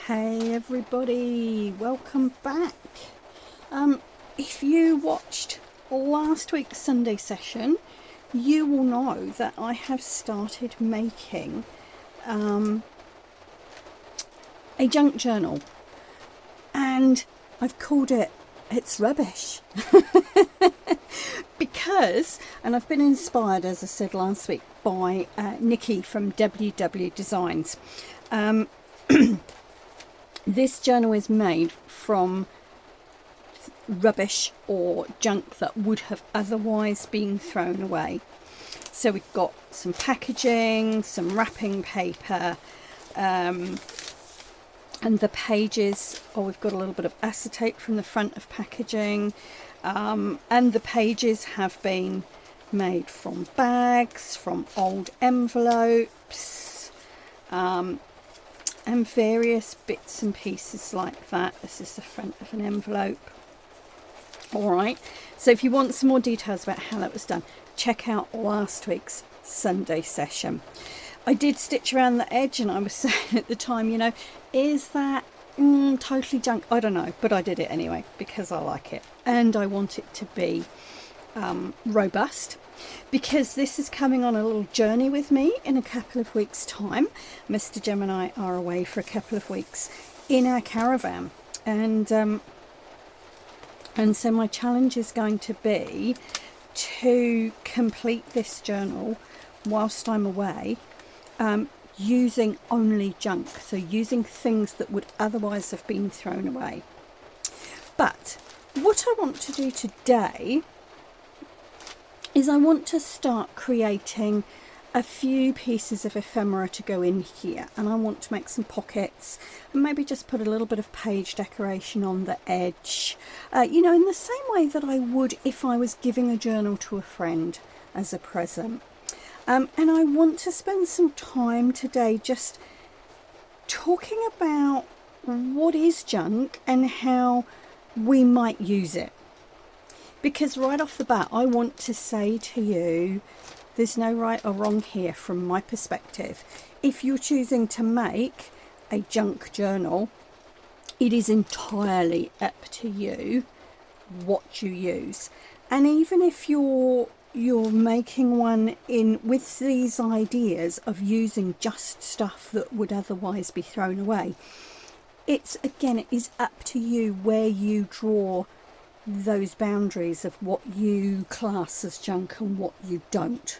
Hey everybody, welcome back. If you watched last week's Sunday session, you will know that I have started making a junk journal, and I've called it It's Rubbish. Because, and I've been inspired, as I said last week, by Nicky from WW Designs. This journal is made from rubbish or junk that would have otherwise been thrown away. So we've got some packaging, some wrapping paper, and the pages, we've got a little bit of acetate from the front of packaging, and the pages have been made from bags, from old envelopes, and various bits and pieces like that. This is the front of an envelope. Alright, so if you want some more details about how that was done, check out last week's Sunday session. I did stitch around the edge, and I was saying at the time, you know, is that totally junk? I don't know, but I did it anyway because I like it and I want it to be robust, because this is coming on a little journey with me in a couple of weeks' time. Mr. Jem and I are away for a couple of weeks in our caravan, and so my challenge is going to be to complete this journal whilst I'm away, using only junk, so using things that would otherwise have been thrown away. But what I want to do today is I want to start creating a few pieces of ephemera to go in here, and I want to make some pockets and maybe just put a little bit of page decoration on the edge, you know, in the same way that I would if I was giving a journal to a friend as a present. And I want to spend some time today just talking about what is junk and how we might use it. Because right off the bat, I want to say to you, there's no right or wrong here from my perspective. If you're choosing to make a junk journal, it is entirely up to you what you use. And even if you're making one in with these ideas of using just stuff that would otherwise be thrown away, it is up to you where you draw those boundaries of what you class as junk and what you don't.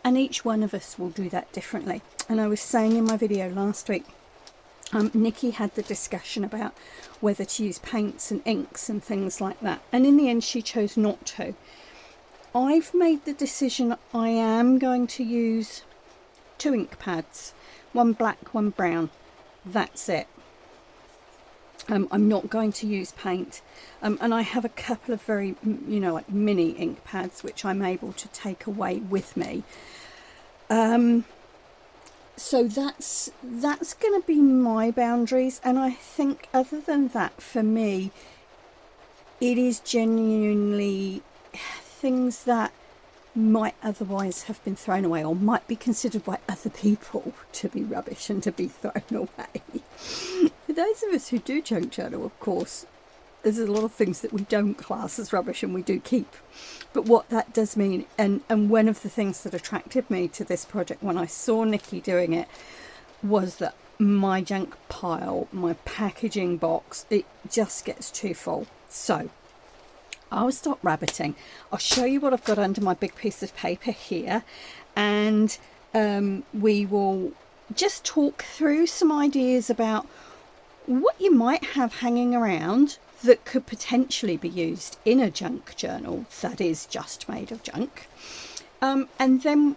And each one of us will do that differently. And I was saying in my video last week, Nicky had the discussion about whether to use paints and inks and things like that, and in the end she chose not to. I've made the decision I am going to use 2 ink pads, one black, one brown. That's it. I'm not going to use paint, and I have a couple of very, you know, like mini ink pads which I'm able to take away with me. So that's going to be my boundaries, and I think other than that, for me, it is genuinely things that might otherwise have been thrown away or might be considered by other people to be rubbish and to be thrown away. For those of us who do junk journal, of course, there's a lot of things that we don't class as rubbish and we do keep. But what that does mean, and one of the things that attracted me to this project when I saw Nicky doing it, was that my junk pile, my packaging box, it just gets too full. So I'll stop rabbiting. I'll show you what I've got under my big piece of paper here, and we will just talk through some ideas about what you might have hanging around that could potentially be used in a junk journal that is just made of junk, and then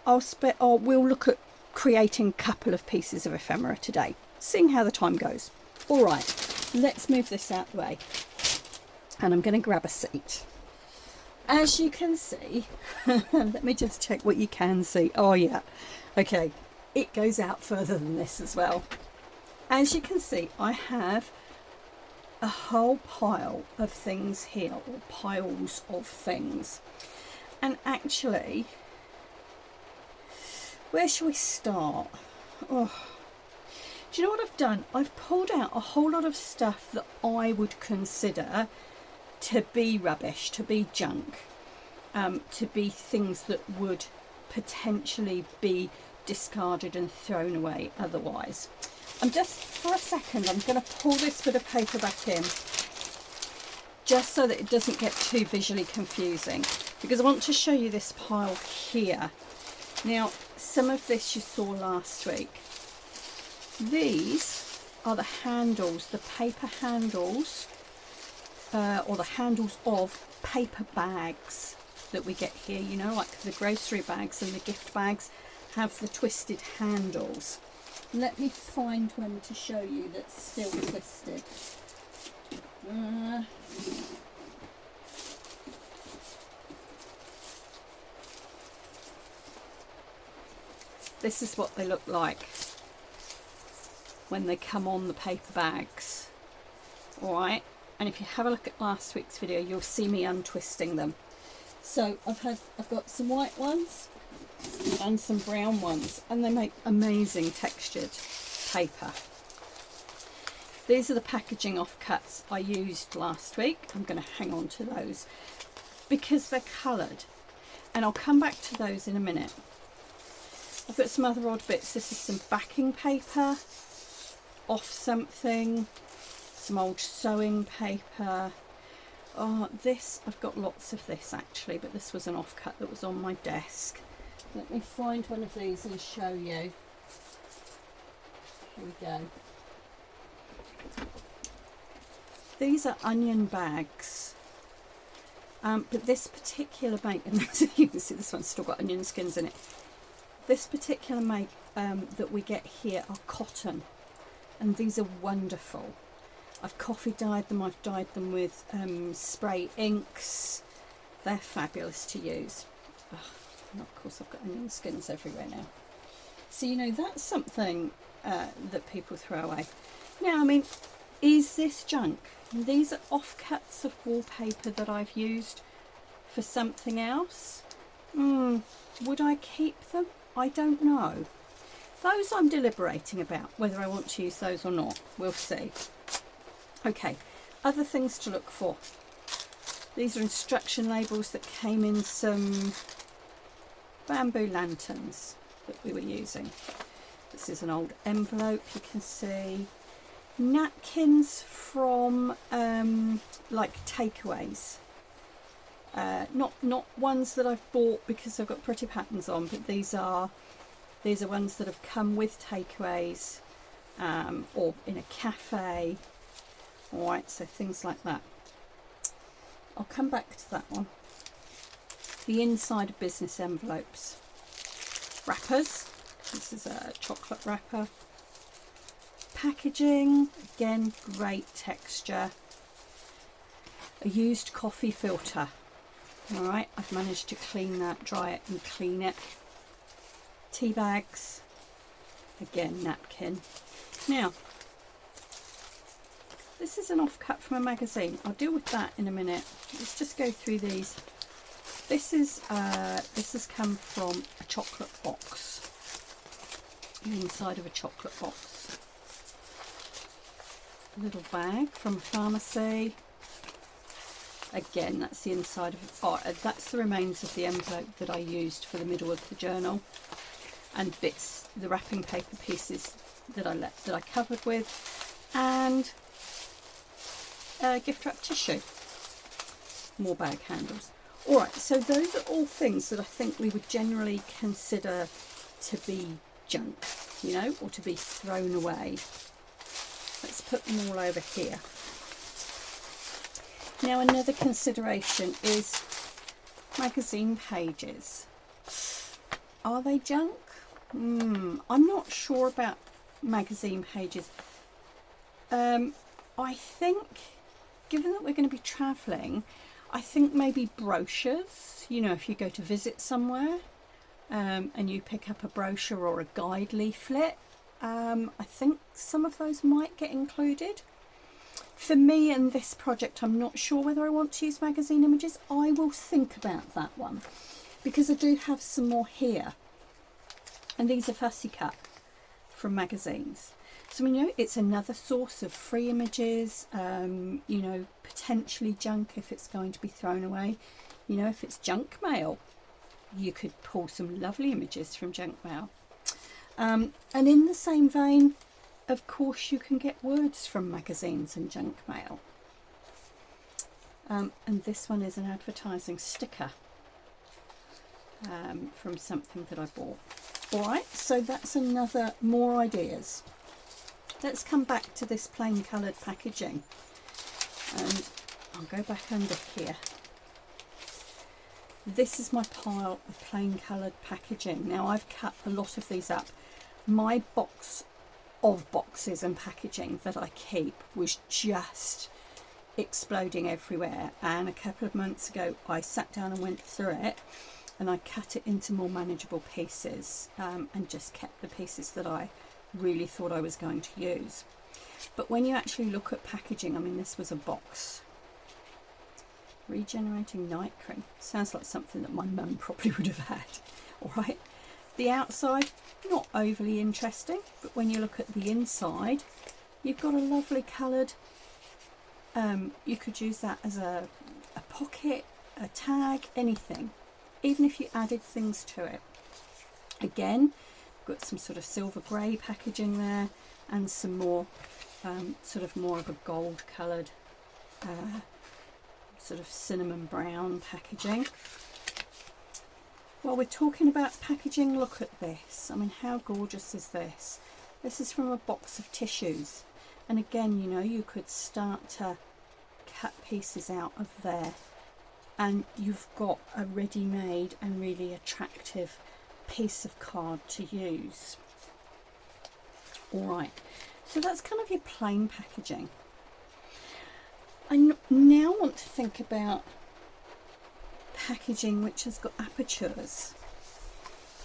we'll look at creating a couple of pieces of ephemera today, seeing how the time goes. All right, let's move this out the way, and I'm going to grab a seat. As you can see, let me just check what you can see. Oh yeah, okay, it goes out further than this as well. As you can see, I have a whole pile of things here, or piles of things. And actually, where shall we start? Oh, Do you know what I've done? I've pulled out a whole lot of stuff that I would consider to be rubbish, to be junk, to be things that would potentially be discarded and thrown away otherwise. I'm just, for a second, I'm going to pull this bit of paper back in, just so that it doesn't get too visually confusing, because I want to show you this pile here. Now, some of this you saw last week. These are the handles, the paper handles, or the handles of paper bags that we get here, you know, like the grocery bags and the gift bags have the twisted handles. Let me find one to show you that's still twisted. This is what they look like when they come on the paper bags. Alright, and if you have a look at last week's video, you'll see me untwisting them. So I've got some white ones and some brown ones, and they make amazing textured paper. These are the packaging offcuts I used last week. I'm going to hang on to those because they're coloured, and I'll come back to those in a minute. I've got some other odd bits. This is some backing paper off something, some old sewing paper. Oh, this, I've got lots of this actually, but this was an offcut that was on my desk. Let me find one of these and show you. Here we go. These are onion bags, but this particular make, and you can see this one's still got onion skins in it. This particular make that we get here are cotton, and these are wonderful. I've coffee dyed them, I've dyed them with spray inks. They're fabulous to use. Oh, and of course I've got onion skins everywhere now. So, you know, that's something that people throw away. Now, I mean, is this junk? These are offcuts of wallpaper that I've used for something else. Would I keep them? I don't know. Those I'm deliberating about, whether I want to use those or not. We'll see. Okay, other things to look for. These are instruction labels that came in some bamboo lanterns that we were using. This is an old envelope, you can see. Napkins from like takeaways. Not ones that I've bought because they've got pretty patterns on, but these are ones that have come with takeaways or in a cafe. Alright, so things like that. I'll come back to that one. The inside of business envelopes. Wrappers. This is a chocolate wrapper. Packaging, again, great texture. A used coffee filter. Alright, I've managed to clean that, dry it and clean it. Tea bags. Again, napkin. Now, this is an offcut from a magazine. I'll deal with that in a minute. Let's just go through these. This has come from a chocolate box. The inside of a chocolate box. A little bag from a pharmacy. Again, that's the inside of it. Oh, that's the remains of the envelope that I used for the middle of the journal, and bits, the wrapping paper pieces that I covered with, and gift wrap tissue, more bag handles. Alright, so those are all things that I think we would generally consider to be junk, you know, or to be thrown away. Let's put them all over here. Now, another consideration is magazine pages. Are they junk? I'm not sure about magazine pages. I think, given that we're going to be travelling, I think maybe brochures, you know, if you go to visit somewhere and you pick up a brochure or a guide leaflet, I think some of those might get included. For me and this project, I'm not sure whether I want to use magazine images. I will think about that one, because I do have some more here. And these are fussy cut from magazines. So, you know, it's another source of free images, you know, potentially junk if it's going to be thrown away. You know, if it's junk mail, you could pull some lovely images from junk mail. And in the same vein, of course, you can get words from magazines and junk mail. And this one is an advertising sticker from something that I bought. All right, so that's more ideas. Let's come back to this plain coloured packaging, and I'll go back under here. This is my pile of plain coloured packaging. Now, I've cut a lot of these up. My box of boxes and packaging that I keep was just exploding everywhere, and a couple of months ago I sat down and went through it, and I cut it into more manageable pieces, and just kept the pieces that I really thought I was going to use. But when you actually look at packaging, I mean, this was a box. Regenerating night cream. Sounds like something that my mum probably would have had. All right. The outside, not overly interesting, but when you look at the inside, you've got a lovely coloured, you could use that as a pocket, a tag, anything, even if you added things to it. Again, got some sort of silver grey packaging there, and some more sort of more of a gold coloured sort of cinnamon brown packaging. While we're talking about packaging, look at this. I mean, how gorgeous is this? This is from a box of tissues, and again, you know, you could start to cut pieces out of there, and you've got a ready-made and really attractive piece of card to use. All right, so that's kind of your plain packaging. I now want to think about packaging which has got apertures.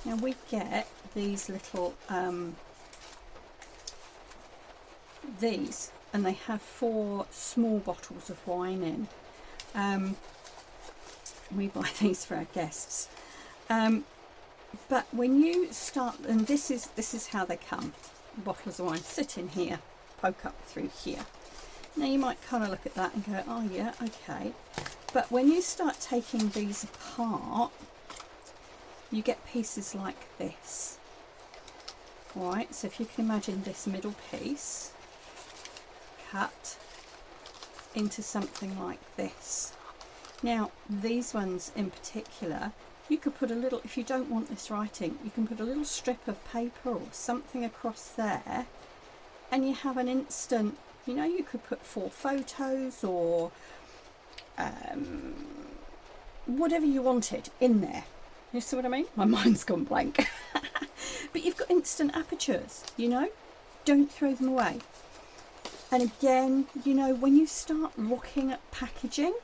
Now, we get these little these, and they have 4 small bottles of wine in. We buy these for our guests, but when you start, and this is how they come. The bottles of wine sit in here, poke up through here. Now, you might kind of look at that and go, oh yeah, okay. But when you start taking these apart, you get pieces like this. All right, so if you can imagine this middle piece cut into something like this. Now, these ones in particular, you could put a little, if you don't want this writing, you can put a little strip of paper or something across there, and you have an instant, you know, you could put 4 photos or whatever you wanted in there. You see what I mean? My mind's gone blank. But you've got instant apertures, you know, don't throw them away. And again, you know, when you start looking at packaging,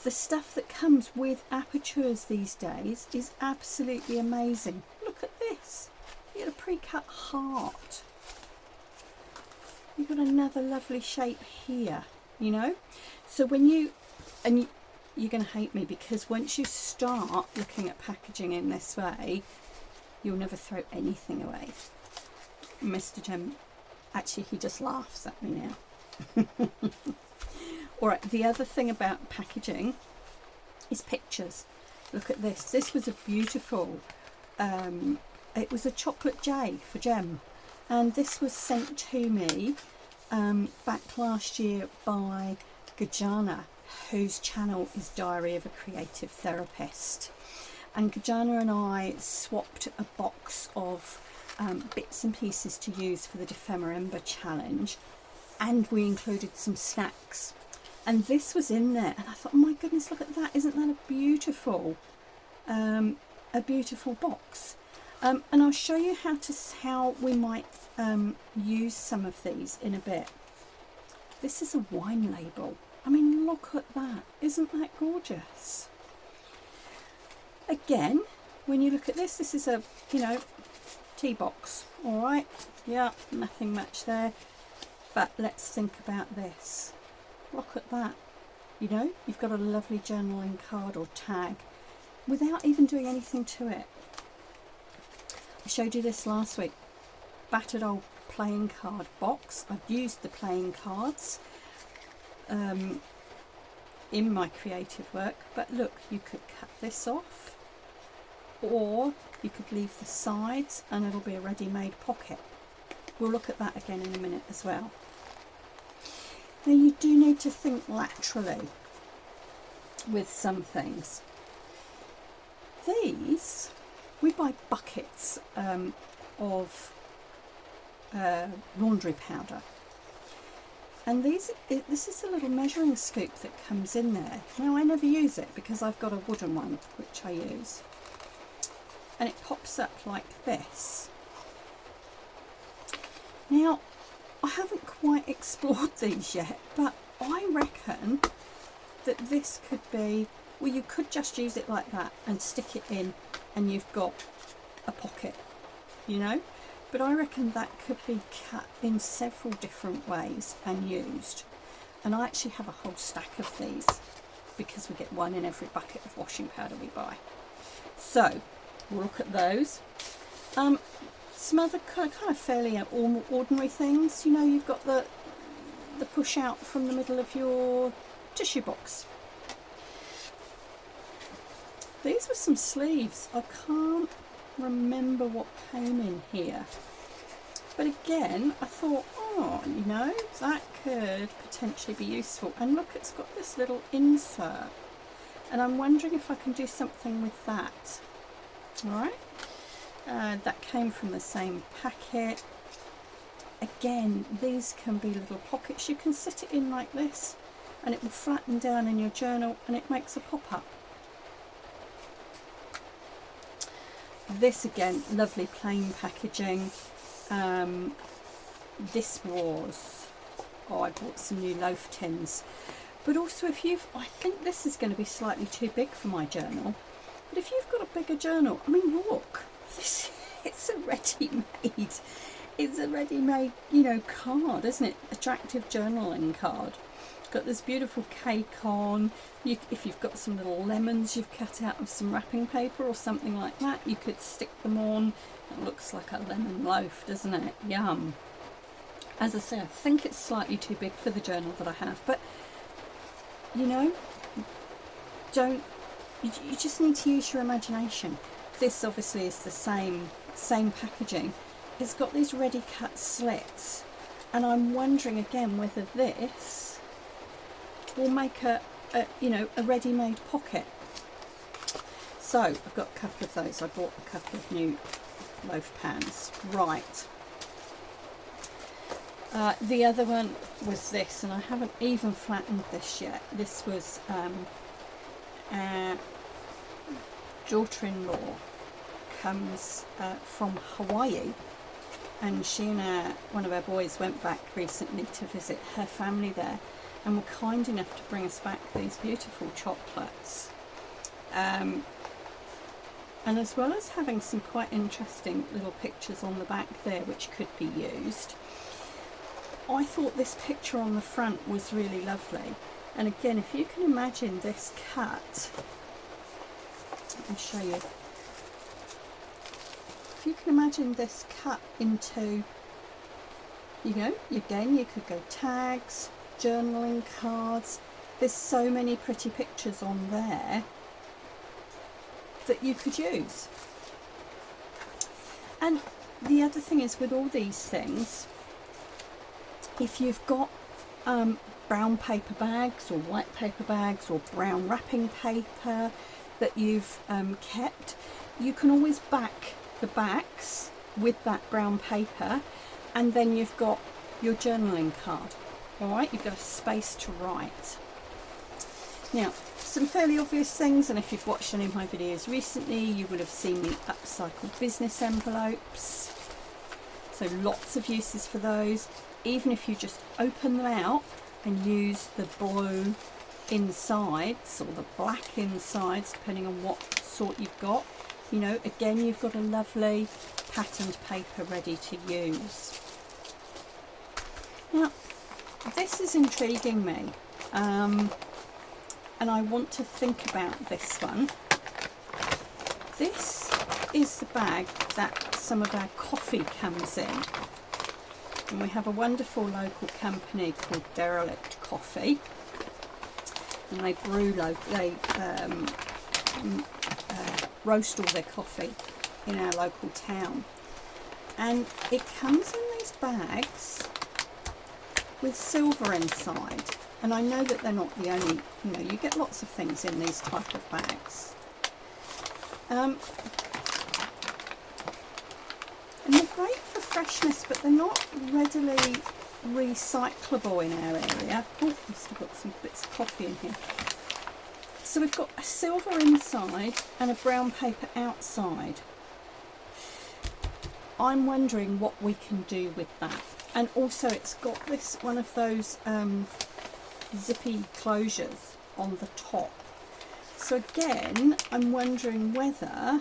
the stuff that comes with apertures these days is absolutely amazing. Look at this. You got a pre-cut heart. You've got another lovely shape here, you know. So when you're going to hate me, because once you start looking at packaging in this way, you'll never throw anything away. Mr. Jem, actually, he just laughs at me now. All right, the other thing about packaging is pictures. Look at this. This was a beautiful, it was a chocolate J for Jem. And this was sent to me back last year by Gajana, whose channel is Diary of a Creative Therapist. And Gajana and I swapped a box of bits and pieces to use for the Ephemera challenge, and we included some snacks. And this was in there, and I thought, oh my goodness, look at that! Isn't that a beautiful box? And I'll show you how we might use some of these in a bit. This is a wine label. I mean, look at that! Isn't that gorgeous? Again, when you look at this, this is a, you know, tea box. All right, yeah, nothing much there. But let's think about this. Look at that. You know, you've got a lovely journaling card or tag without even doing anything to it. I showed you this last week. Battered old playing card box. I've used the playing cards in my creative work, but look, you could cut this off, or you could leave the sides and it'll be a ready-made pocket. We'll look at that again in a minute as well. Now you do need to think laterally with some things. These, we buy buckets of laundry powder, and this is a little measuring scoop that comes in there. Now I never use it because I've got a wooden one which I use, and it pops up like this. Now I haven't quite explored these yet, but I reckon that this could be, well, you could just use it like that and stick it in and you've got a pocket, you know, but I reckon that could be cut in several different ways and used. And I actually have a whole stack of these because we get one in every bucket of washing powder we buy. So we'll look at those. Some other kind of fairly ordinary things, you know, you've got the push out from the middle of your tissue box. These were some sleeves. I can't remember what came in here, but again I thought, oh, you know, that could potentially be useful. And look, it's got this little insert, and I'm wondering if I can do something with that. All right, that came from the same packet. Again, these can be little pockets. You can sit it in like this and it will flatten down in your journal and it makes a pop-up. This again, lovely plain packaging. This was, oh, I bought some new loaf tins. But also if you've, I think this is going to be slightly too big for my journal, but if you've got a bigger journal, I mean, look, this, it's a ready-made, it's a ready-made, you know, card, isn't it? Attractive journaling card. It's got this beautiful cake on. If you've got some little lemons you've cut out of some wrapping paper or something like that, you could stick them on. It looks like a lemon loaf, doesn't it? Yum. As I say, I think it's slightly too big for the journal that I have, but you know, you just need to use your imagination. This obviously is the same packaging. It's got these ready cut slits, and I'm wondering again whether this will make a ready-made pocket. So I've got a couple of those. I bought a couple of new loaf pans. Right. The other one was this, and I haven't even flattened this yet. This was daughter-in-law comes from Hawaii, and she and one of her boys went back recently to visit her family there, and were kind enough to bring us back these beautiful chocolates, and as well as having some quite interesting little pictures on the back there which could be used, I thought this picture on the front was really lovely. And again, if you can imagine this cut, I'll show you. If you can imagine this cut into, you know, again, you could go tags, journaling cards. There's so many pretty pictures on there that you could use. And the other thing is, with all these things, if you've got brown paper bags or white paper bags or brown wrapping paper that you've kept, you can always back the backs with that brown paper, and then you've got your journaling card. All right, you've got a space to write. Now, some fairly obvious things, and if you've watched any of my videos recently, you would have seen me upcycle business envelopes. So lots of uses for those. Even if you just open them out and use the blue insides or the black insides, depending on what sort you've got, you know, again, you've got a lovely patterned paper ready to use. Now, this is intriguing me, and I want to think about this one. This is the bag that some of our coffee comes in. And we have a wonderful local company called Derelict Coffee, and they roast all their coffee in our local town, and it comes in these bags with silver inside. And I know that they're not the only, you know, you get lots of things in these type of bags. And they're great for freshness, but they're not readily recyclable in our area. Oh, I've still got some bits of coffee in here. So we've got a silver inside and a brown paper outside. I'm wondering what we can do with that. And also it's got this, one of those zippy closures on the top. So again, I'm wondering whether,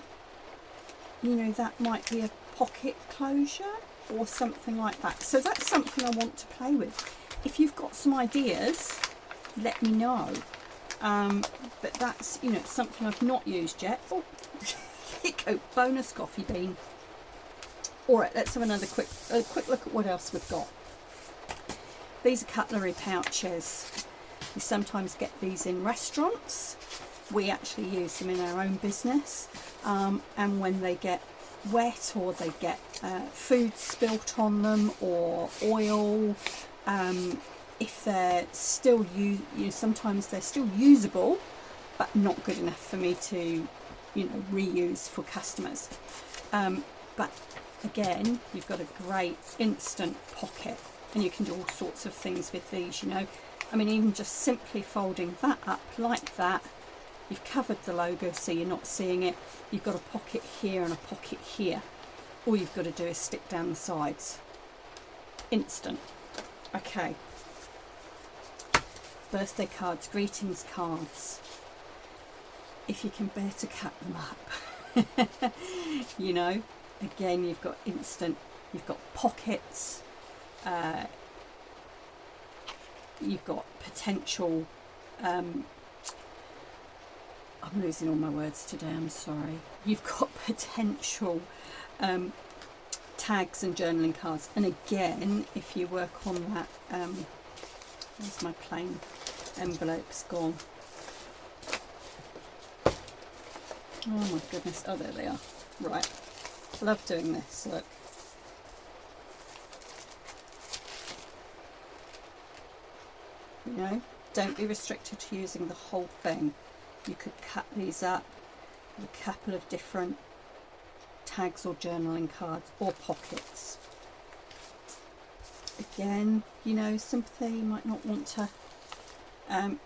you know, that might be a pocket closure or something like that. So that's something I want to play with. If you've got some ideas, let me know. But that's, you know, it's something I've not used yet. Oh, here you go, bonus coffee bean. All right, let's have another quick look at what else we've got. These are cutlery pouches. You sometimes get these in restaurants. We actually use them in our own business. And when they get wet, or they get food spilt on them, or oil, if they're still sometimes they're still usable, but not good enough for me to, you know, reuse for customers. But again, you've got a great instant pocket, and you can do all sorts of things with these, you know. I mean, even just simply folding that up like that, you've covered the logo so you're not seeing it. You've got a pocket here and a pocket here. All you've got to do is stick down the sides. Instant. Okay. Birthday cards, greetings cards. If you can bear to cut them up. You know, again, you've got instant, you've got pockets, you've got potential, I'm losing all my words today, I'm sorry. You've got potential tags and journaling cards. And again, if you work on that, where's my plain envelopes gone? Oh my goodness, oh there they are. Right, I love doing this, look. You know, don't be restricted to using the whole thing. You could cut these up with a couple of different tags or journaling cards or pockets. Again, you know, simply you might not want to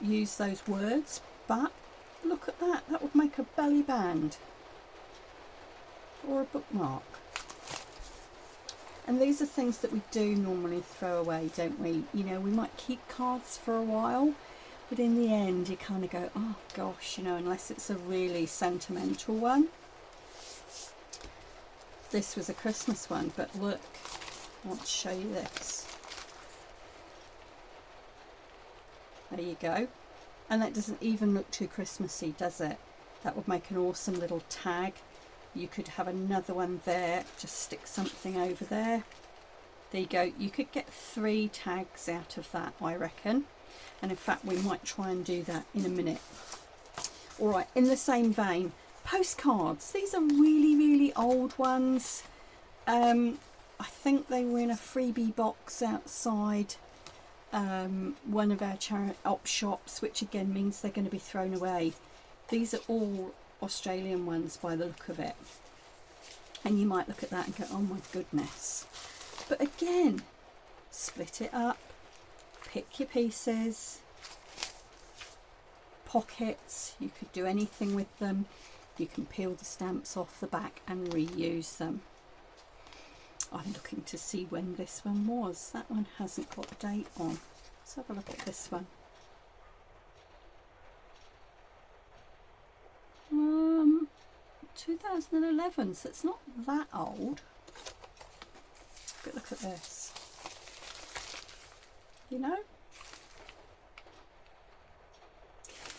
use those words, but look at that, that would make a belly band or a bookmark. And these are things that we do normally throw away, don't we? You know, we might keep cards for a while, but in the end you kind of go, oh gosh, you know, unless it's a really sentimental one. This was a Christmas one, but look, I want to show you this. There you go. And that doesn't even look too Christmassy, does it? That would make an awesome little tag. You could have another one there, just stick something over there. There you go. You could get 3 tags out of that, I reckon. And in fact, we might try and do that in a minute. All right, in the same vein, postcards. These are really, really old ones. I think they were in a freebie box outside one of our op shops, which again means they're going to be thrown away. These are all Australian ones by the look of it, and you might look at that and go, oh my goodness. But again, split it up, pick your pieces, pockets, you could do anything with them. You can peel the stamps off the back and reuse them. I'm looking to see when this one was. That one hasn't got a date on. Let's have a look at this one. 2011, so it's not that old. But look at this. You know?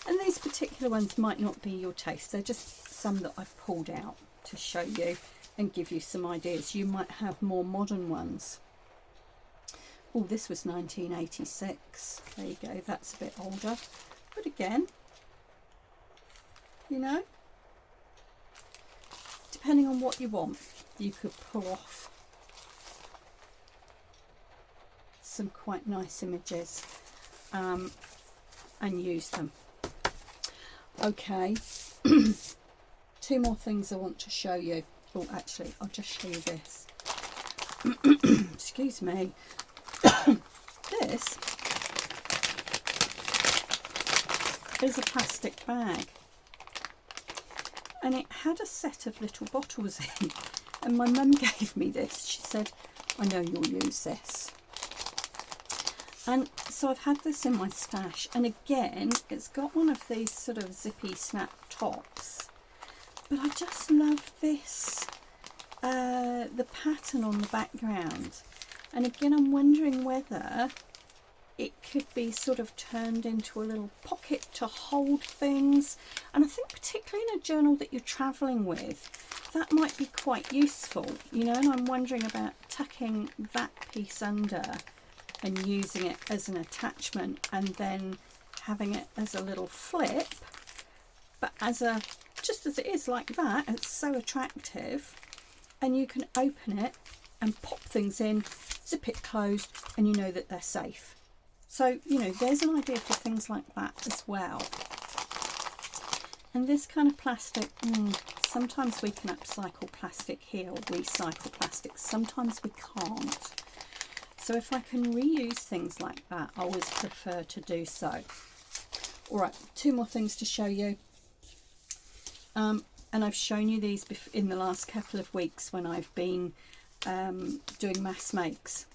And these particular ones might not be your taste. They're just some that I've pulled out to show you and give you some ideas. You might have more modern ones. Oh, this was 1986. There you go, that's a bit older. But again, you know, depending on what you want, you could pull off some quite nice images and use them. Okay, 2 more things I want to show you. Oh, actually, I'll just show you this. Excuse me. This is a plastic bag, and it had a set of little bottles in, and my mum gave me this. She said, I know you'll use this. And so I've had this in my stash, and again, it's got one of these sort of zippy snap tops, but I just love this, the pattern on the background. And again, I'm wondering whether it could be sort of turned into a little pocket to hold things. And I think particularly in a journal that you're traveling with, that might be quite useful, you know. And I'm wondering about tucking that piece under and using it as an attachment, and then having it as a little flip, but as a, just as it is like that. It's so attractive, and you can open it and pop things in, zip it closed, and you know that they're safe. So, you know, there's an idea for things like that as well. And this kind of plastic, sometimes we can upcycle plastic here, or recycle plastic, sometimes we can't. So if I can reuse things like that, I always prefer to do so. All right, 2 more things to show you. And I've shown you these in the last couple of weeks when I've been doing mass makes.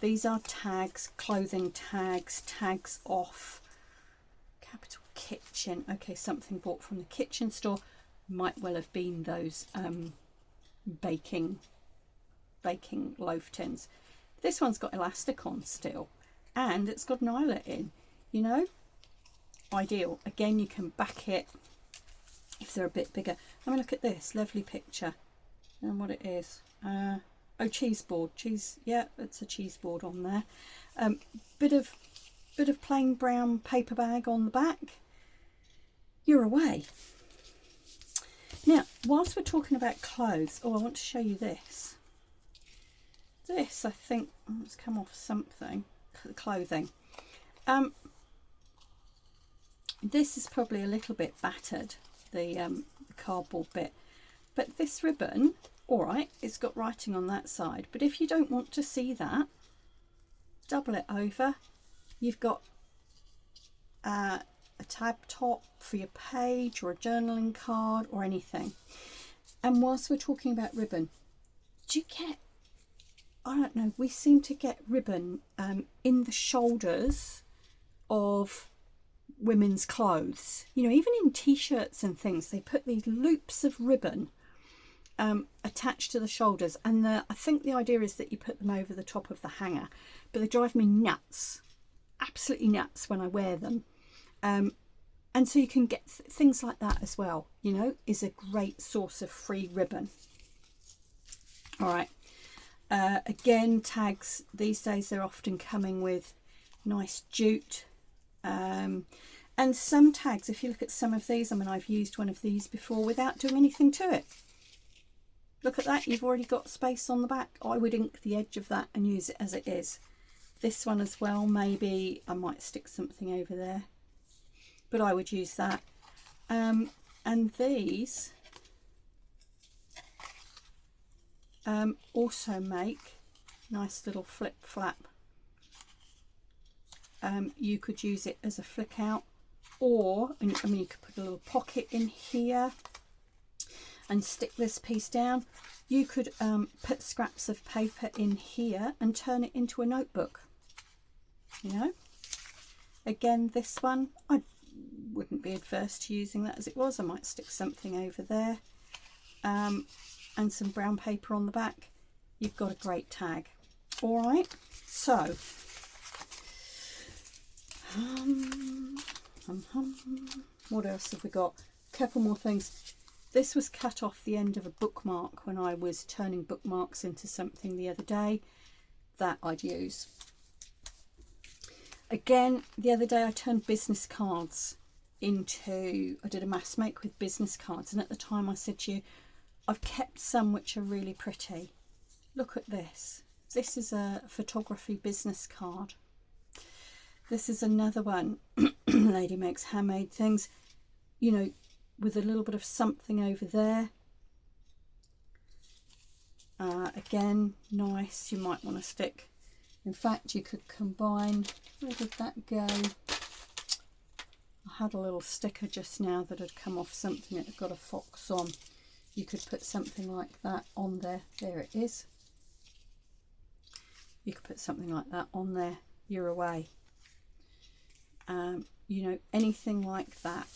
These are tags, clothing tags, tags off, Capital Kitchen. Okay, something bought from the kitchen store. Might well have been those baking loaf tins. This one's got elastic on still, and it's got an eyelet in, you know, ideal. Again, you can back it if they're a bit bigger. I mean, look at this lovely picture, and what it is. Oh, cheese board, cheese. Yeah, it's a cheese board on there. Bit of plain brown paper bag on the back. You're away. Now, whilst we're talking about clothes, I want to show you this. This, I think, it's come off something, clothing. This is probably a little bit battered, the cardboard bit, but this ribbon, all right, it's got writing on that side, but if you don't want to see that, double it over. You've got a tab top for your page, or a journaling card, or anything. And whilst we're talking about ribbon, do you get, I don't know, we seem to get ribbon in the shoulders of women's clothes. You know, even in t-shirts and things, they put these loops of ribbon attached to the shoulders, and I think the idea is that you put them over the top of the hanger, but they drive me nuts, absolutely nuts when I wear them. And so you can get things like that as well, you know, is a great source of free ribbon. All right. Again, tags, these days they're often coming with nice jute, and some tags, if you look at some of these, I mean, I've used one of these before without doing anything to it. Look at that, you've already got space on the back. I would ink the edge of that and use it as it is. This one as well, maybe I might stick something over there, but I would use that. And these also make nice little flip flap. You could use it as a flick out, or, I mean, you could put a little pocket in here and stick this piece down. You could put scraps of paper in here and turn it into a notebook, you know. Again, this one, I wouldn't be adverse to using that as it was. I might stick something over there, and some brown paper on the back. You've got a great tag. All right, so what else have we got? A couple more things. This was cut off the end of a bookmark when I was turning bookmarks into something the other day. That I'd use. Again, the other day I turned business cards into, I did a mass make with business cards, and at the time I said to you, I've kept some which are really pretty. Look at this. This is a photography business card. This is another one. Lady makes handmade things, you know, with a little bit of something over there. Again, nice. You might want to stick, in fact you could combine, where did that go? I had a little sticker just now that had come off something that had got a fox on. You could put something like that on there. There it is. You could put something like that on there. You're away. You know, anything like that.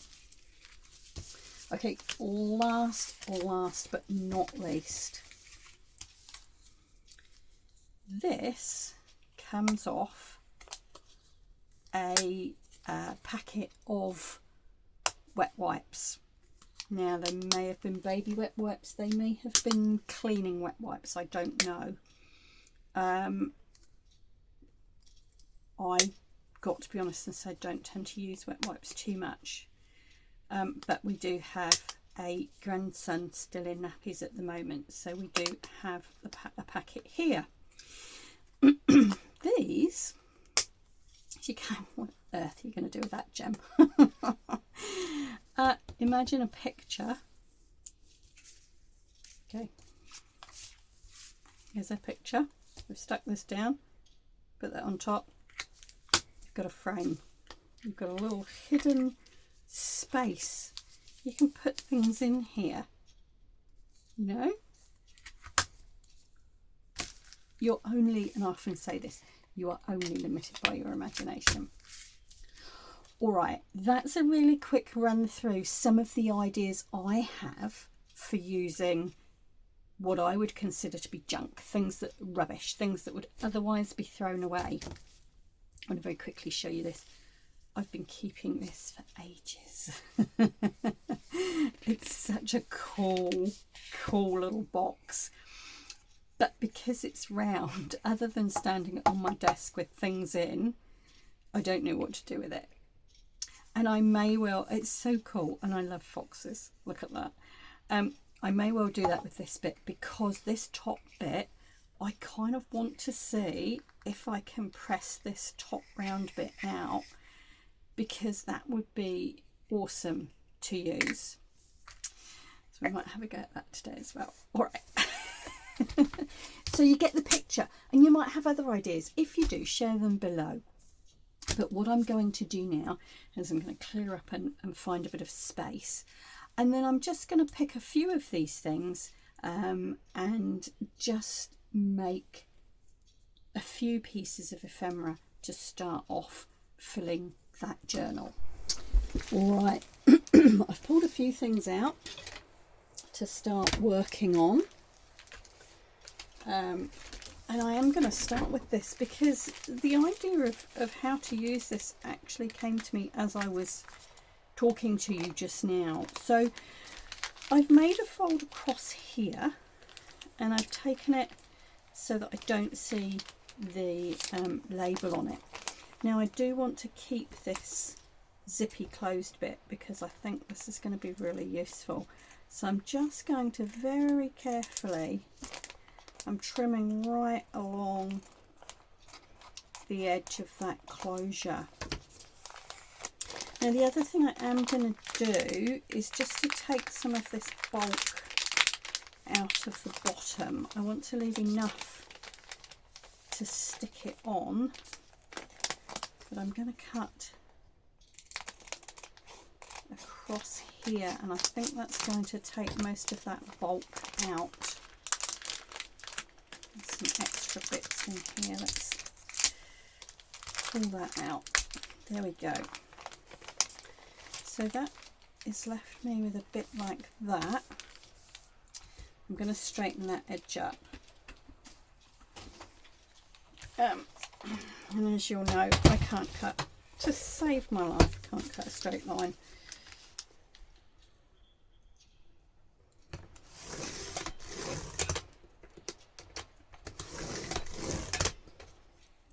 Okay, last but not least, this comes off a packet of wet wipes. Now, they may have been baby wet wipes, they may have been cleaning wet wipes, I don't know. I got to be honest and say don't tend to use wet wipes too much, but we do have a grandson still in nappies at the moment, so we do have a packet here. These, you can, what on earth are you going to do with that, Gem? Imagine a picture. Okay, here's a picture. We've stuck this down, put that on top. You've got a frame. You've got a little hidden space. You can put things in here, you know. You're only, and I often say this, you are only limited by your imagination. All right, that's a really quick run through some of the ideas I have for using what I would consider to be junk, things that rubbish, things that would otherwise be thrown away. I'm going to very quickly show you this. I've been keeping this for ages. It's such a cool little box. But because it's round, other than standing it on my desk with things in, I don't know what to do with it. And I may well, it's so cool, and I love foxes. Look at that. I may well do that with this bit, because this top bit, I kind of want to see if I can press this top round bit out, because that would be awesome to use. So we might have a go at that today as well. All right. So you get the picture, and you might have other ideas. If you do, share them below. But what I'm going to do now is I'm going to clear up and find a bit of space, and then I'm just going to pick a few of these things and just make a few pieces of ephemera to start off filling that journal. All right. I've pulled a few things out to start working on. And I am going to start with this, because the idea of how to use this actually came to me as I was talking to you just now. So I've made a fold across here, and I've taken it so that I don't see the label on it. Now I do want to keep this zippy closed bit, because I think this is going to be really useful. So I'm just going to very carefully, I'm trimming right along the edge of that closure. Now the other thing I am going to do is just to take some of this bulk out of the bottom. I want to leave enough to stick it on, but I'm going to cut across here, and I think that's going to take most of that bulk out. There's some extra bits in here. Let's pull that out. There we go. So that is left me with a bit like that. I'm going to straighten that edge up. And as you'll know, I can't cut, to save my life, I can't cut a straight line.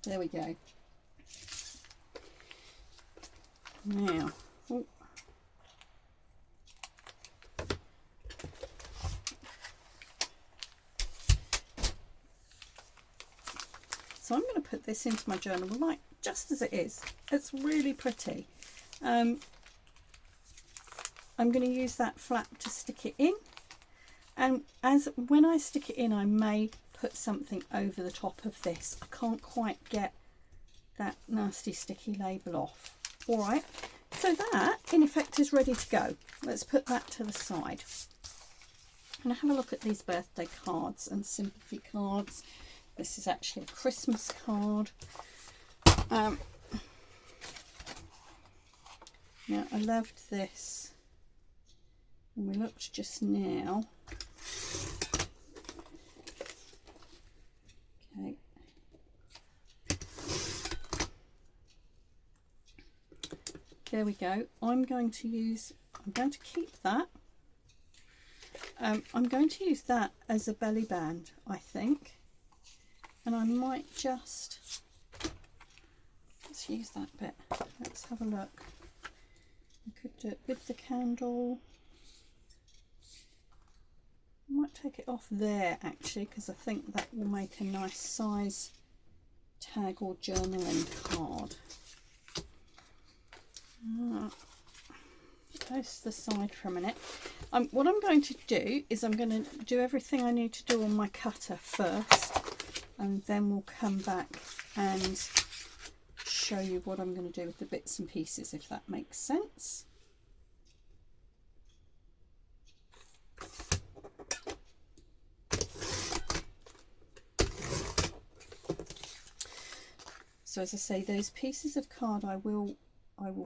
There we go. Now, oh. So I'm going to put this into my journal like just as it is. It's really pretty. I'm going to use that flap to stick it in, and when I stick it in, I may put something over the top of this. I can't quite get that nasty sticky label off. All right, so that in effect is ready to go. Let's put that to the side and have a look at these birthday cards and sympathy cards. This is actually a Christmas card. Now I loved this when we looked just now. Okay. There we go. I'm going to keep that. I'm going to use that as a belly band, I think. And I might let's use that bit. Let's have a look. I could do it with the candle. I might take it off there actually, because I think that will make a nice size tag or journaling card. Close the side for a minute. What I'm going to do is I'm going to do everything I need to do on my cutter first, and then we'll come back and show you what I'm going to do with the bits and pieces, if that makes sense. So as I say, those pieces of card I will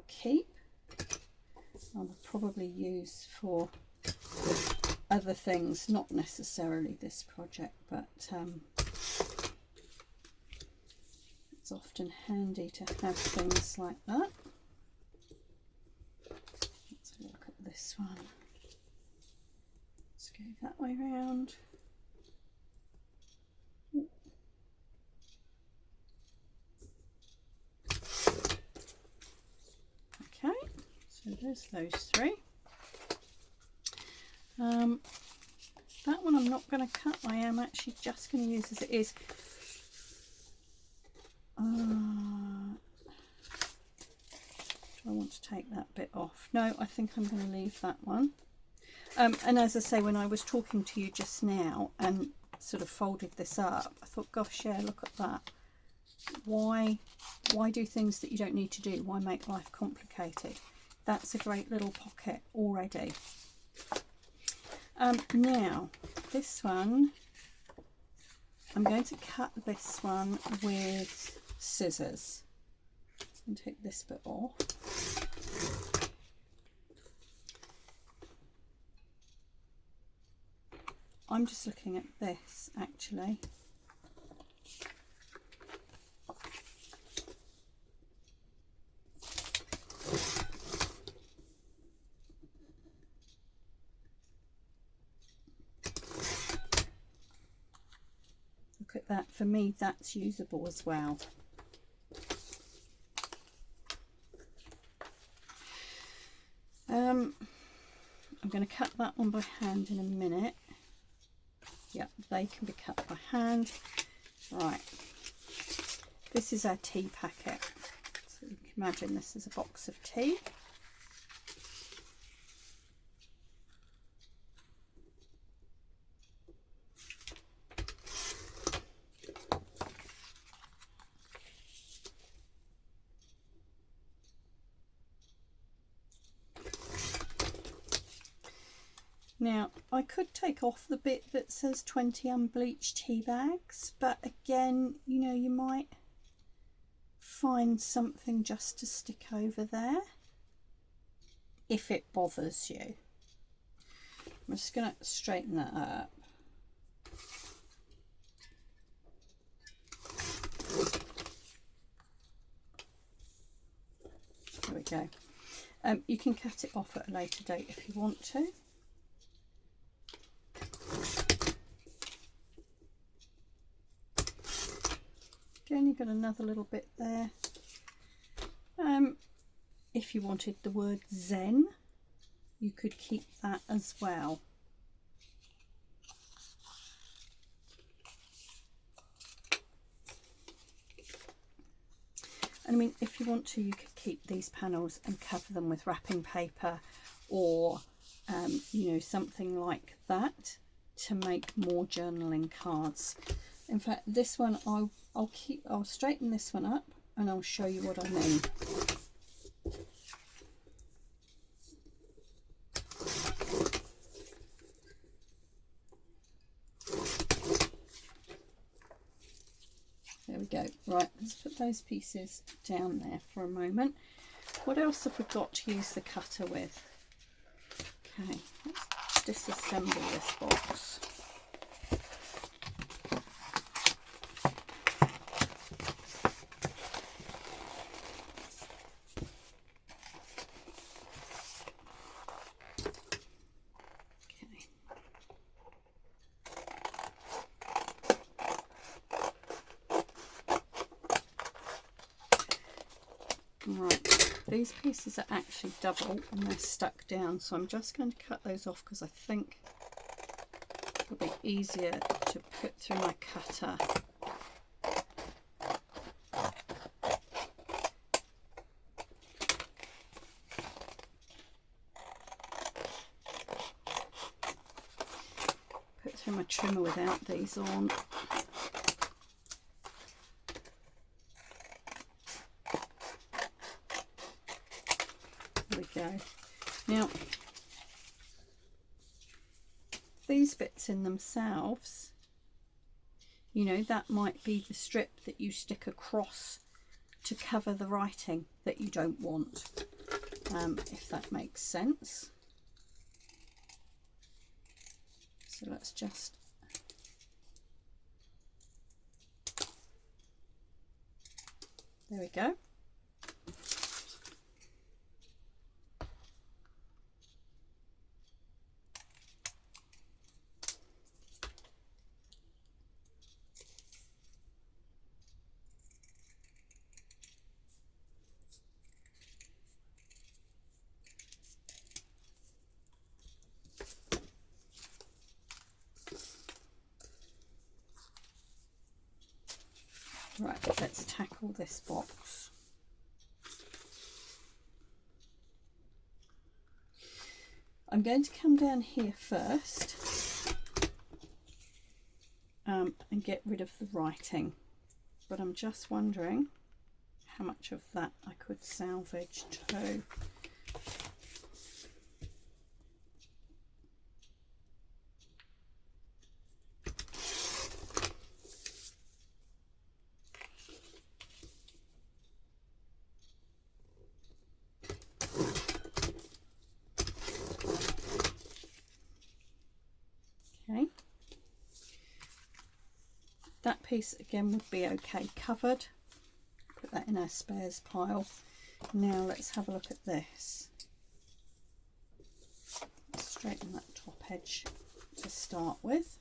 keep. I will probably use for other things, not necessarily this project, but it's often handy to have things like that. Let's look at this one. Let's go that way round. Okay, so there's those three. That one I'm not going to cut. I am actually just going to use as it is. Do I want to take that bit off? No, I think I'm going to leave that one. And as I say, when I was talking to you just now and sort of folded this up, I thought, gosh, yeah, look at that. Why do things that you don't need to do? Why make life complicated? That's a great little pocket already. Now, this one, I'm going to cut this one with scissors. And take this bit off. I'm just looking at this actually. Look at that. For me, that's usable as well. I'm going to cut that one by hand in a minute. Yep, they can be cut by hand. Right, this is our tea packet. So you can imagine this is a box of tea. Now, I could take off the bit that says 20 unbleached tea bags, but again, you know, you might find something just to stick over there if it bothers you. I'm just going to straighten that up. There we go. You can cut it off at a later date if you want to. Again, you've got another little bit there. if you wanted the word Zen, you could keep that as well. And I mean, if you want to, you could keep these panels and cover them with wrapping paper, or you know, something like that to make more journaling cards. In fact, this one I'll straighten this one up and I'll show you what I mean. There we go. Right, let's put those pieces down there for a moment. What else have we got to use the cutter with? Okay, let's disassemble this box. Right, these pieces are actually double and they're stuck down, so I'm just going to cut those off because I think it'll be easier to put through my cutter. Put through my trimmer without these on. Go. Now, these bits in themselves, you know, that might be the strip that you stick across to cover the writing that you don't want, if that makes sense. So let's just there we go. Right, let's tackle this box. I'm going to come down here first and get rid of the writing, but I'm just wondering how much of that I could salvage too. Okay, that piece again would be okay covered. Put that in our spares pile. Now let's have a look at this. Straighten that top edge to start with.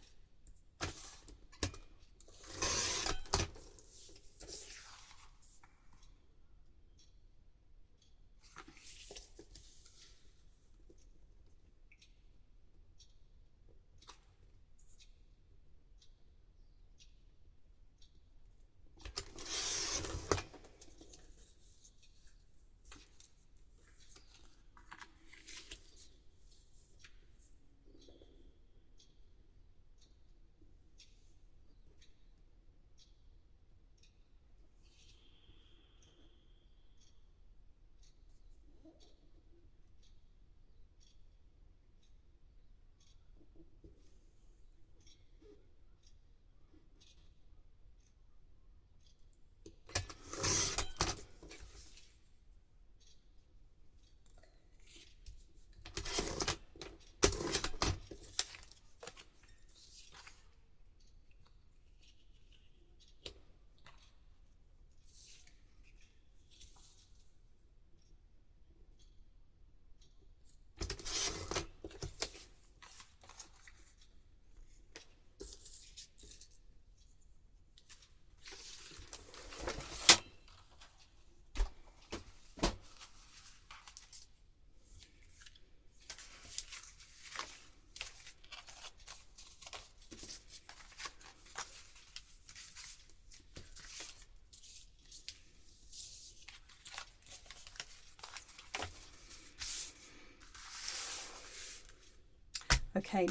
Okay,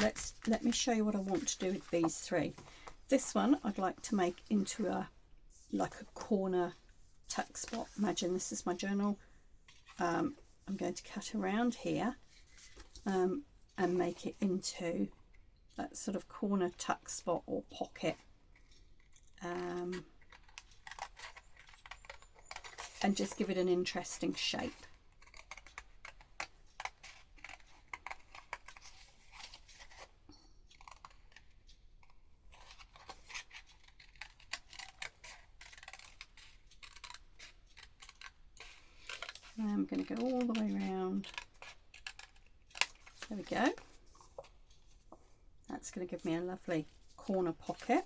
let me show you what I want to do with these three. This one I'd like to make into like a corner tuck spot. Imagine this is my journal. I'm going to cut around here and make it into that sort of corner tuck spot or pocket, and just give it an interesting shape. I'm going to go all the way around. There we go. That's going to give me a lovely corner pocket,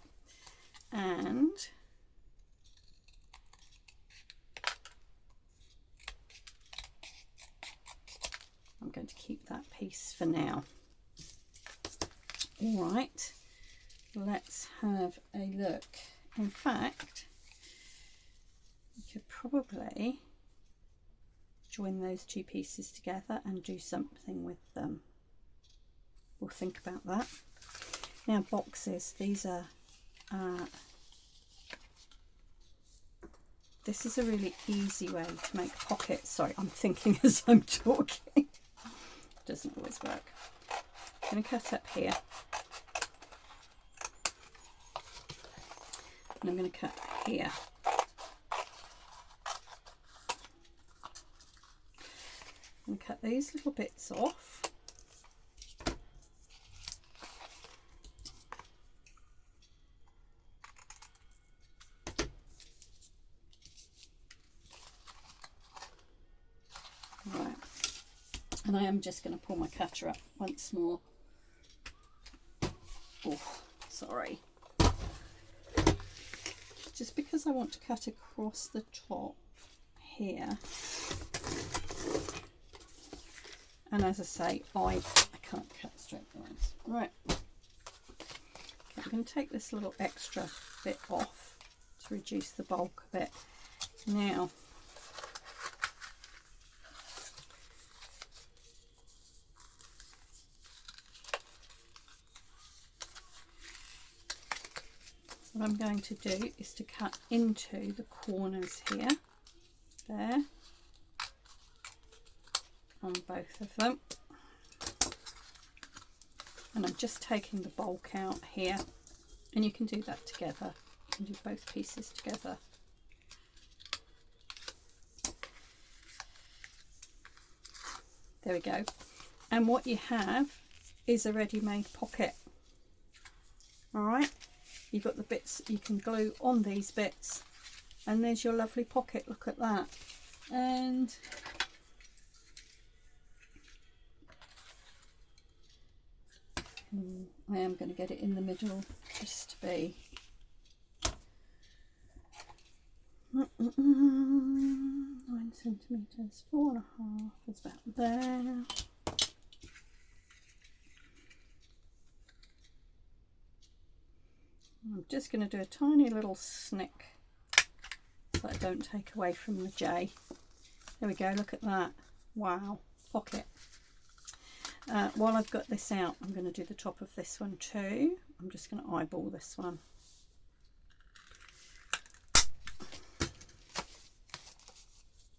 and I'm going to keep that piece for now. All right, let's have a look. In fact, we could probably join those two pieces together and do something with them. We'll think about that. Now boxes, these are this is a really easy way to make pockets. Sorry, I'm thinking as I'm talking. Doesn't always work. I'm going to cut up here, and I'm going to cut here. And cut these little bits off. Right, and I am just going to pull my cutter up once more. Oh, sorry. Just because I want to cut across the top here. And as I say, I can't cut straight lines. Right. Okay, I'm going to take this little extra bit off to reduce the bulk of it. Now, what I'm going to do is to cut into the corners here, there, on both of them, and I'm just taking the bulk out here, and you can do that together. You can do both pieces together. There we go, and what you have is a ready-made pocket. All right, you've got the bits you can glue on these bits, and there's your lovely pocket. Look at that. And I am going to get it in the middle just to be 9 centimetres, 4.5 is about there. I'm just going to do a tiny little snick so I don't take away from the J. There we go, look at that. Wow, pocket. While I've got this out, I'm going to do the top of this one too. I'm just going to eyeball this one.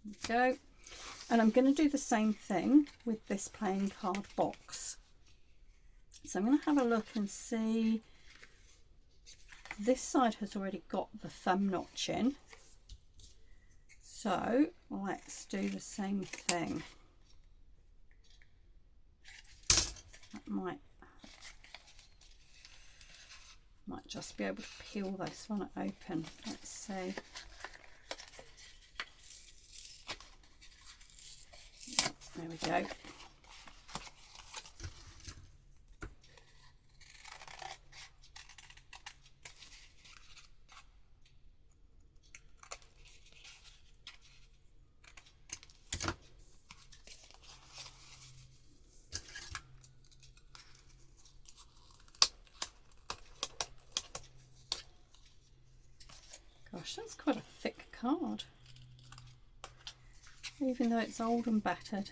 There we go. And I'm going to do the same thing with this playing card box. So I'm going to have a look and see. This side has already got the thumb notch in. So let's do the same thing. That might just be able to peel this one open. Let's see. There we go. Gosh, that's quite a thick card, even though it's old and battered.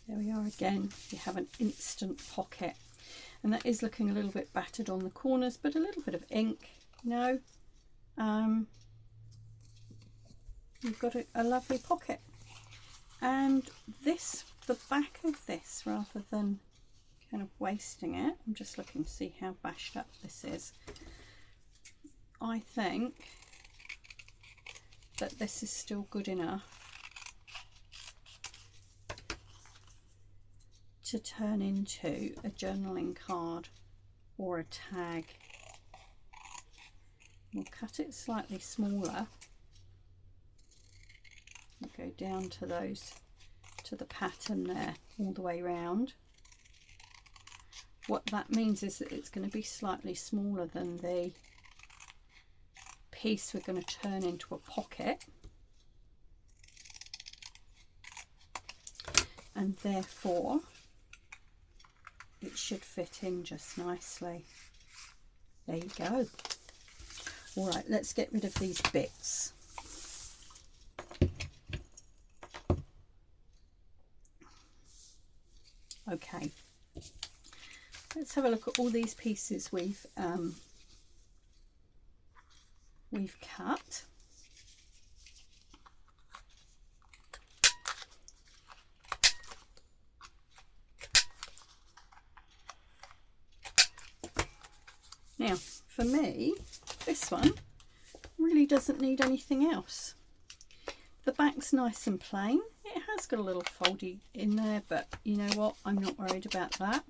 There we are again. You have an instant pocket. And that is looking a little bit battered on the corners, but a little bit of ink, you know. You've got a lovely pocket. And this, the back of this, rather than kind of wasting it, I'm just looking to see how bashed up this is. I think that this is still good enough to turn into a journaling card or a tag. We'll cut it slightly smaller. We'll go down to the pattern there all the way round. What that means is that it's going to be slightly smaller than the piece we're going to turn into a pocket, and therefore it should fit in just nicely. There you go. All right, let's get rid of these bits. Okay, let's have a look at all these pieces we've cut. Now, for me, this one really doesn't need anything else. The back's nice and plain. It has got a little foldy in there, but you know what? I'm not worried about that.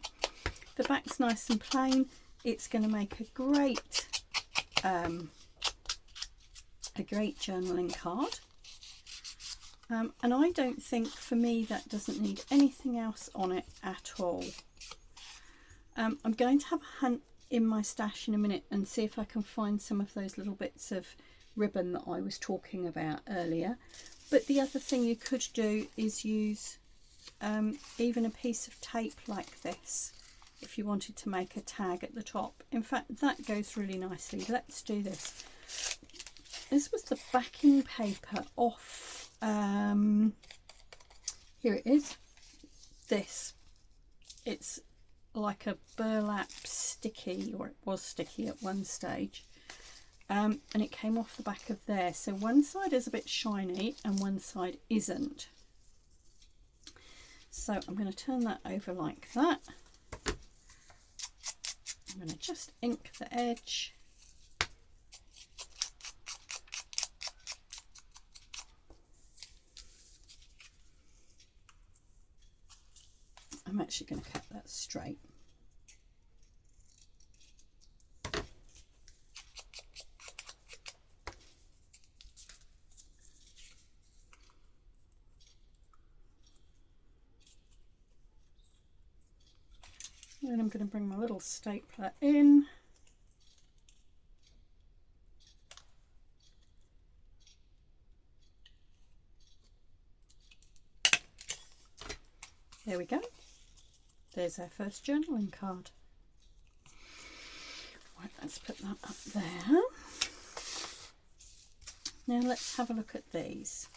The back's nice and plain. It's going to make a great journaling card. And I don't think, for me, that doesn't need anything else on it at all. I'm going to have a hunt in my stash in a minute and see if I can find some of those little bits of ribbon that I was talking about earlier. But the other thing you could do is use even a piece of tape like this if you wanted to make a tag at the top. In fact, that goes really nicely. Let's do this. This was the backing paper off, here it is, this. It's like a burlap sticky, or it was sticky at one stage. And it came off the back of there. So one side is a bit shiny and one side isn't. So I'm going to turn that over like that. I'm going to just ink the edge. I'm actually going to cut that straight. Then I'm going to bring my little stapler in. There we go. There's our first journaling card. Right, let's put that up there. Now let's have a look at these.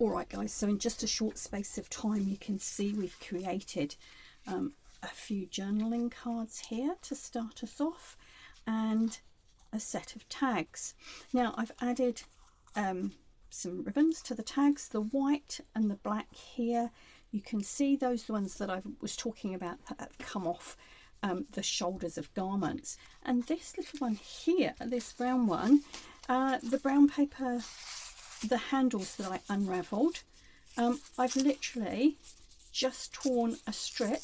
Alright guys, so in just a short space of time you can see we've created a few journaling cards here to start us off, and a set of tags. Now I've added some ribbons to the tags, the white and the black here. You can see those ones that I was talking about that have come off the shoulders of garments. And this little one here, this brown one, the brown paper, the handles that I unravelled, I've literally just torn a strip,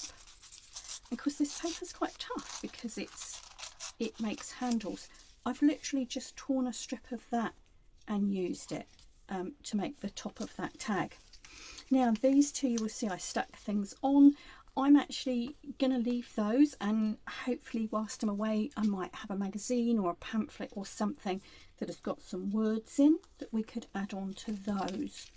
because this paper is quite tough because it makes handles. I've literally just torn a strip of that and used it to make the top of that tag. Now these two, you will see I stuck things on. I'm actually going to leave those, and hopefully whilst I'm away I might have a magazine or a pamphlet or something that has got some words in that we could add on to those.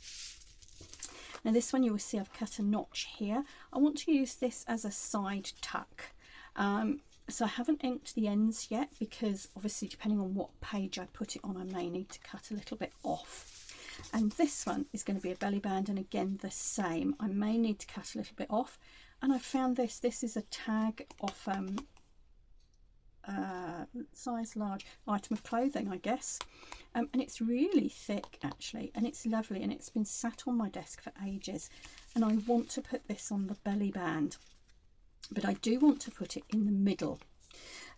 Now this one, you will see I've cut a notch here. I want to use this as a side tuck. So I haven't inked the ends yet, because obviously depending on what page I put it on I may need to cut a little bit off. And this one is going to be a belly band, and again the same, I may need to cut a little bit off. And I found this is a tag off size large item of clothing, I guess, and it's really thick actually, and it's lovely, and it's been sat on my desk for ages, and I want to put this on the belly band, but I do want to put it in the middle.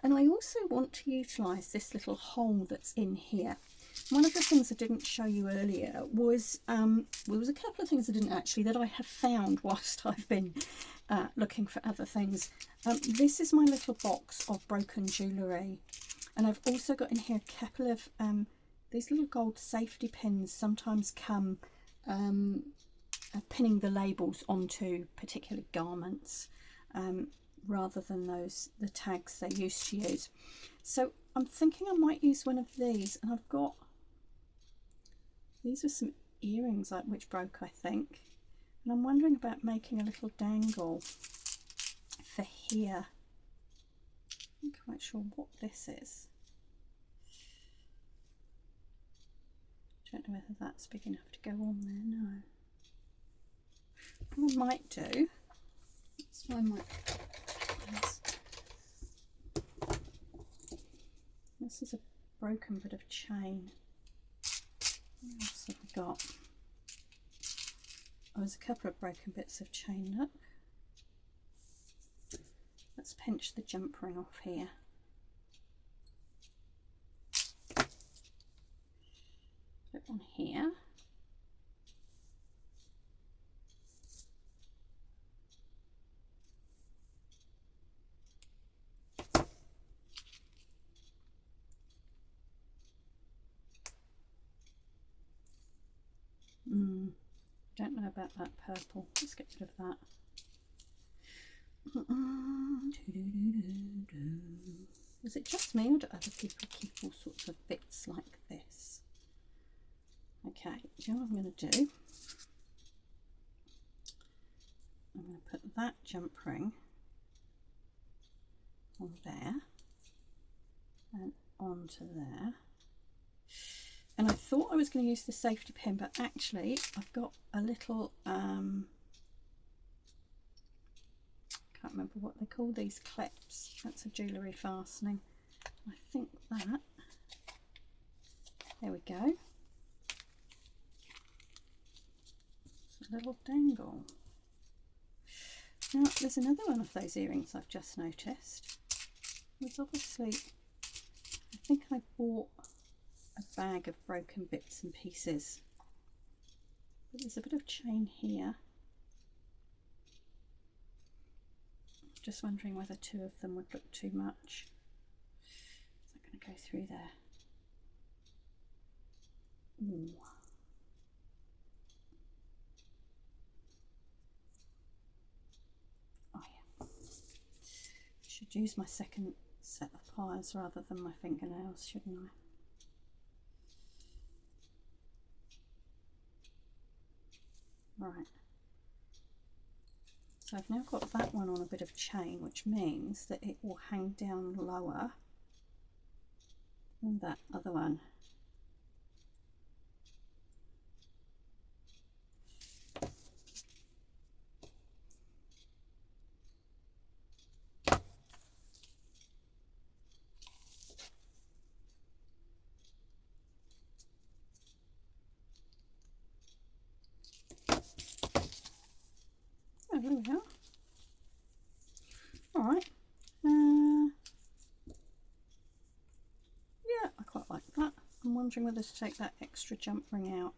And I also want to utilise this little hole that's in here. One of the things I didn't show you earlier was there was a couple of things I didn't actually, that I have found whilst I've been looking for other things. This is my little box of broken jewellery, and I've also got in here a couple of these little gold safety pins. Sometimes come pinning the labels onto particular garments, rather than the tags they used to use. So I'm thinking I might use one of these, and I've got, these are some earrings which broke, I think, and I'm wondering about making a little dangle for here. I'm not quite sure what this is. Don't know whether that's big enough to go on there. No. What I might do, let's find my, this is a broken bit of chain. What else have we got? Oh, there's a couple of broken bits of chain, look. Let's pinch the jump ring off here. Put it on here. Don't know about that purple. Let's get rid of that. Is it just me, or do other people keep all sorts of bits like this? Okay, do you know what I'm going to do? I'm going to put that jump ring on there and onto there. And I thought I was going to use the safety pin, but actually I've got a little, can't remember what they call these clips. That's a jewellery fastening. I think that, there we go. It's a little dangle. Now there's another one of those earrings I've just noticed. There's obviously, I think I bought a bag of broken bits and pieces, but there's a bit of chain here. Just wondering whether two of them would look too much. Is that going to go through there? Ooh. Oh yeah. Should use my second set of pliers rather than my fingernails, shouldn't I? Right, so I've now got that one on a bit of chain, which means that it will hang down lower than that other one. there we are. All right. Yeah, I quite like that. I'm wondering whether to take that extra jump ring out.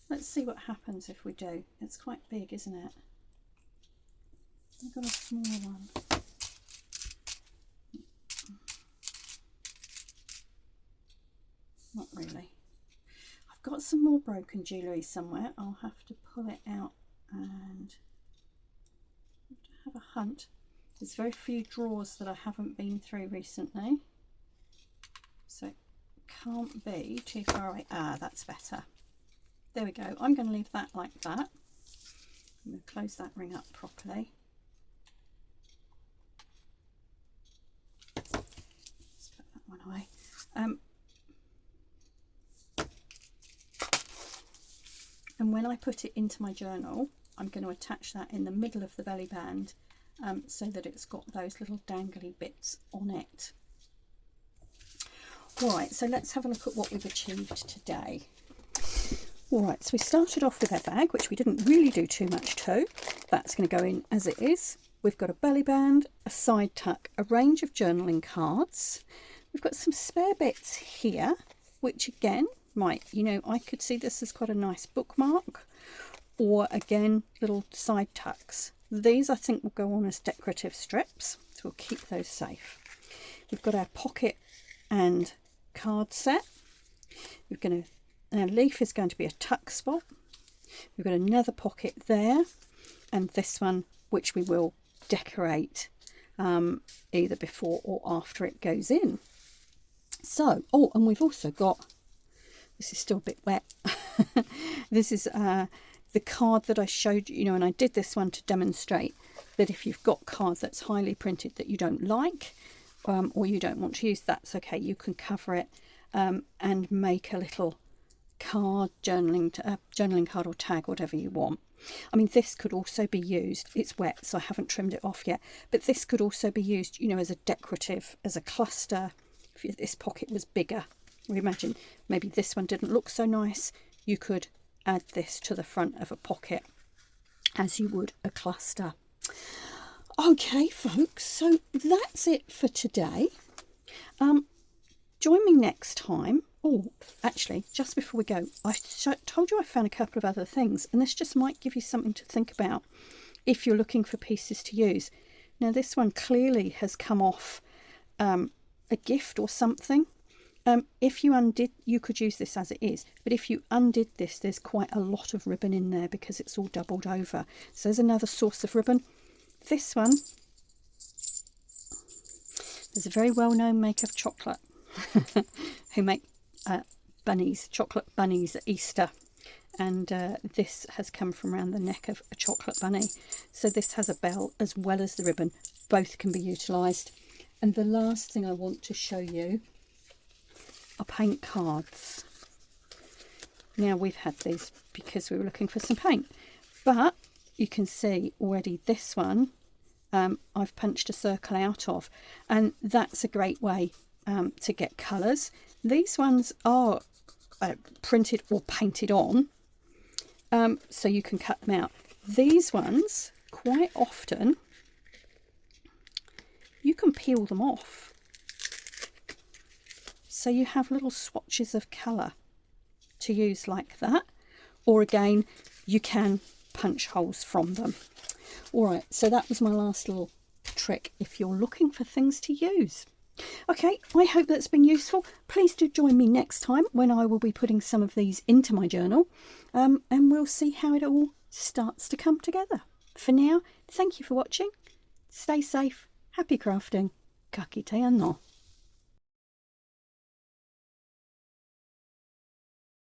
Let's see what happens if we do. It's quite big, isn't it? I've got a smaller one. Not really. I've got some more broken jewellery somewhere. I'll have to pull it out and have a hunt. There's very few drawers that I haven't been through recently, so it can't be too far away. Ah, that's better. There we go. I'm going to leave that like that. I'm going to close that ring up properly. Let's put that one away. And when I put it into my journal, I'm going to attach that in the middle of the belly band, so that it's got those little dangly bits on it. Right, so let's have a look at what we've achieved today. All right, so we started off with our bag, which we didn't really do too much to. That's going to go in as it is. We've got a belly band, a side tuck, a range of journaling cards. We've got some spare bits here, which again might, you know, I could see this as quite a nice bookmark, or again, little side tucks. These I think will go on as decorative strips, so we'll keep those safe. We've got our pocket and card set. Our leaf is going to be a tuck spot. We've got another pocket there, and this one which we will decorate either before or after it goes in. So, oh, and we've also got, this is still a bit wet, this is the card that I showed you, and I did this one to demonstrate that if you've got card that's highly printed that you don't like, or you don't want to use, that's okay. You can cover it and make a little card, journaling card or tag, whatever you want. I mean, this could also be used, it's wet so I haven't trimmed it off yet, but this could also be used, you know, as a decorative, as a cluster. If this pocket was bigger, we imagine maybe this one didn't look so nice, you could add this to the front of a pocket as you would a cluster. Okay folks, so that's it for today. Join me next time. Oh, actually, just before we go, I told you I found a couple of other things, and this just might give you something to think about if you're looking for pieces to use. Now this one clearly has come off a gift or something. If you undid, you could use this as it is, but if you undid this, there's quite a lot of ribbon in there because it's all doubled over. So there's another source of ribbon. This one, there's a very well-known maker of chocolate who make bunnies, chocolate bunnies at Easter, and this has come from around the neck of a chocolate bunny. So this has a bell as well as the ribbon. Both can be utilised. And the last thing I want to show you are paint cards. Now we've had these because we were looking for some paint, but you can see already this one I've punched a circle out of, and that's a great way to get colours. These ones are printed or painted on, so you can cut them out. These ones, quite often, you can peel them off. So you have little swatches of colour to use like that, or again, you can punch holes from them. All right, so that was my last little trick if you're looking for things to use. Okay, I hope that's been useful. Please do join me next time when I will be putting some of these into my journal, and we'll see how it all starts to come together. For now, thank you for watching. Stay safe, happy crafting, ka kite anō.